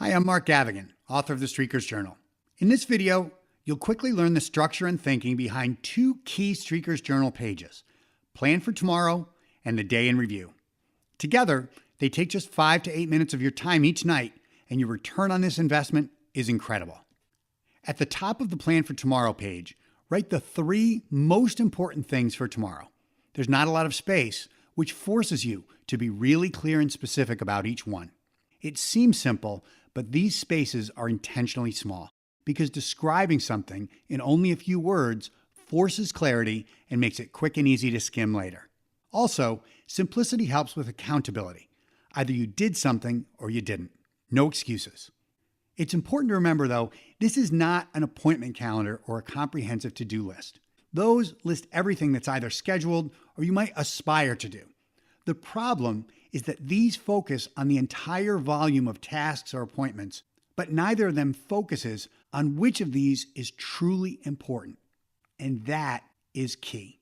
Hi, I'm Mark Gavigan, author of the Streaker's Journal. In this video, you'll quickly learn the structure and thinking behind two key Streaker's Journal pages, Plan for Tomorrow and the Day in Review. Together, they take just 5 to 8 minutes of your time each night, and your return on this investment is incredible. At the top of the Plan for Tomorrow page, write the 3 most important things for tomorrow. There's not a lot of space, which forces you to be really clear and specific about each one. It seems simple, but these spaces are intentionally small because describing something in only a few words forces clarity and makes it quick and easy to skim later. Also, simplicity helps with accountability. Either you did something or you didn't. No excuses. It's important to remember, though, this is not an appointment calendar or a comprehensive to-do list. Those list everything that's either scheduled or you might aspire to do. The problem is that these focus on the entire volume of tasks or appointments, but neither of them focuses on which of these is truly important. And that is key.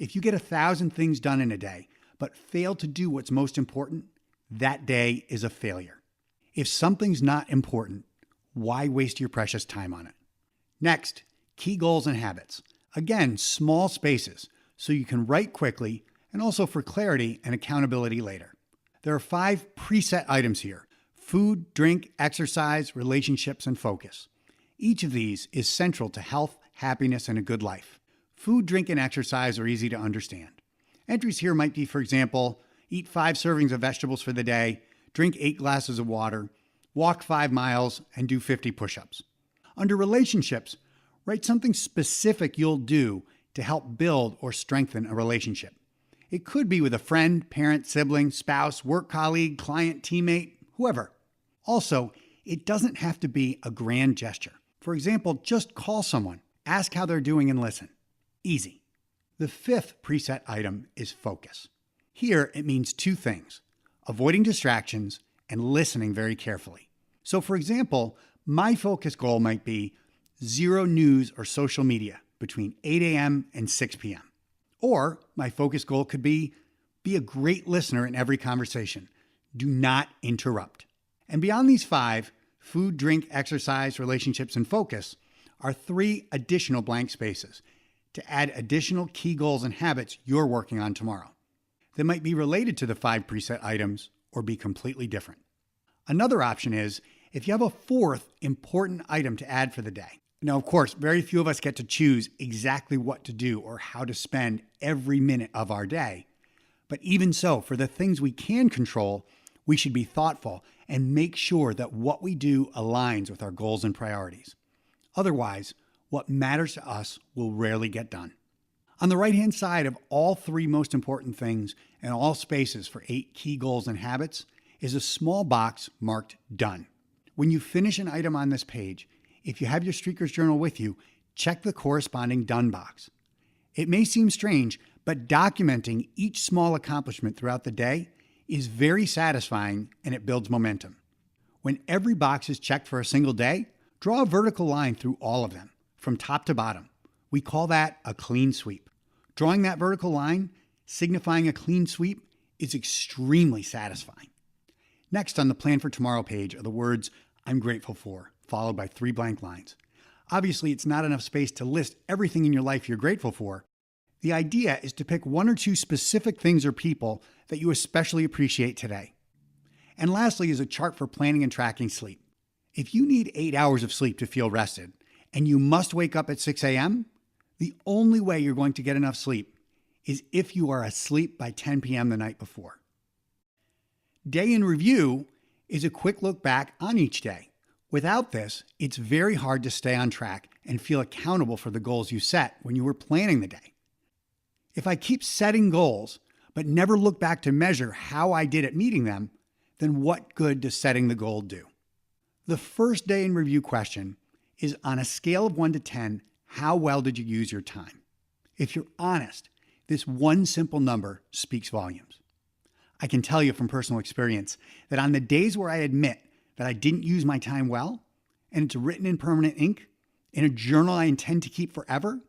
If you get 1,000 things done in a day, but fail to do what's most important, that day is a failure. If something's not important, why waste your precious time on it? Next, key goals and habits. Again, small spaces, so you can write quickly and also for clarity and accountability later. There are 5 preset items here: food, drink, exercise, relationships, and focus. Each of these is central to health, happiness, and a good life. Food, drink, and exercise are easy to understand. Entries here might be, for example, eat 5 servings of vegetables for the day, drink 8 glasses of water, walk 5 miles, and do 50 push-ups. Under relationships, write something specific you'll do to help build or strengthen a relationship. It could be with a friend, parent, sibling, spouse, work colleague, client, teammate, whoever. Also, it doesn't have to be a grand gesture. For example, just call someone, ask how they're doing, and listen. Easy. The 5th preset item is focus. Here, it means 2 things: avoiding distractions and listening very carefully. So, for example, my focus goal might be 0 news or social media between 8 a.m. and 6 p.m. Or my focus goal could be a great listener in every conversation. Do not interrupt. And beyond these 5, food, drink, exercise, relationships, and focus, are 3 additional blank spaces to add additional key goals and habits you're working on tomorrow. They might be related to the 5 preset items or be completely different. Another option is if you have a 4th important item to add for the day. Now, of course, very few of us get to choose exactly what to do or how to spend every minute of our day. But even so, for the things we can control, we should be thoughtful and make sure that what we do aligns with our goals and priorities. Otherwise, what matters to us will rarely get done. On the right-hand side of all 3 most important things and all spaces for 8 key goals and habits is a small box marked Done. When you finish an item on this page, if you have your Streaker's Journal with you, check the corresponding Done box. It may seem strange, but documenting each small accomplishment throughout the day is very satisfying and it builds momentum. When every box is checked for a single day, draw a vertical line through all of them, from top to bottom. We call that a clean sweep. Drawing that vertical line, signifying a clean sweep, is extremely satisfying. Next on the Plan for Tomorrow page are the words "I'm grateful for," followed by 3 blank lines. Obviously, it's not enough space to list everything in your life you're grateful for. The idea is to pick 1 or 2 specific things or people that you especially appreciate today. And lastly is a chart for planning and tracking sleep. If you need 8 hours of sleep to feel rested, and you must wake up at 6 a.m., the only way you're going to get enough sleep is if you are asleep by 10 p.m. the night before. Day in Review is a quick look back on each day. Without this, it's very hard to stay on track and feel accountable for the goals you set when you were planning the day. If I keep setting goals, but never look back to measure how I did at meeting them, then what good does setting the goal do? The first Day in Review question is, on a scale of 1 to 10, how well did you use your time? If you're honest, this one simple number speaks volumes. I can tell you from personal experience that on the days where I admit that I didn't use my time well, and it's written in permanent ink, in a journal I intend to keep forever,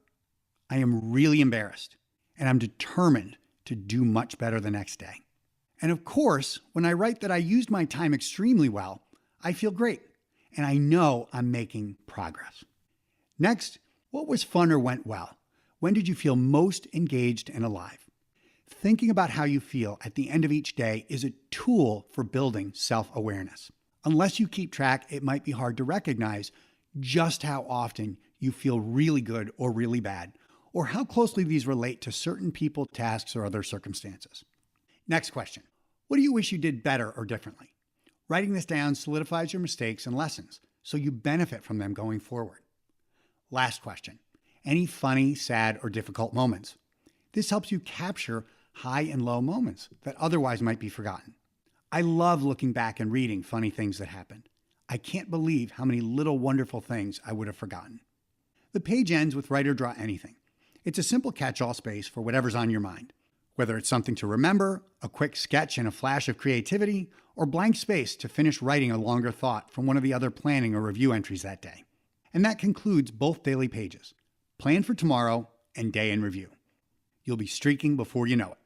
I am really embarrassed, and I'm determined to do much better the next day. And of course, when I write that I used my time extremely well, I feel great, and I know I'm making progress. Next, what was fun or went well? When did you feel most engaged and alive? Thinking about how you feel at the end of each day is a tool for building self-awareness. Unless you keep track, it might be hard to recognize just how often you feel really good or really bad, or how closely these relate to certain people, tasks, or other circumstances. Next question. What do you wish you did better or differently? Writing this down solidifies your mistakes and lessons, so you benefit from them going forward. Last question. Any funny, sad, or difficult moments? This helps you capture high and low moments that otherwise might be forgotten. I love looking back and reading funny things that happened. I can't believe how many little wonderful things I would have forgotten. The page ends with Write or Draw Anything. It's a simple catch-all space for whatever's on your mind. Whether it's something to remember, a quick sketch and a flash of creativity, or blank space to finish writing a longer thought from one of the other planning or review entries that day. And that concludes both daily pages, Plan for Tomorrow and Day in Review. You'll be streaking before you know it.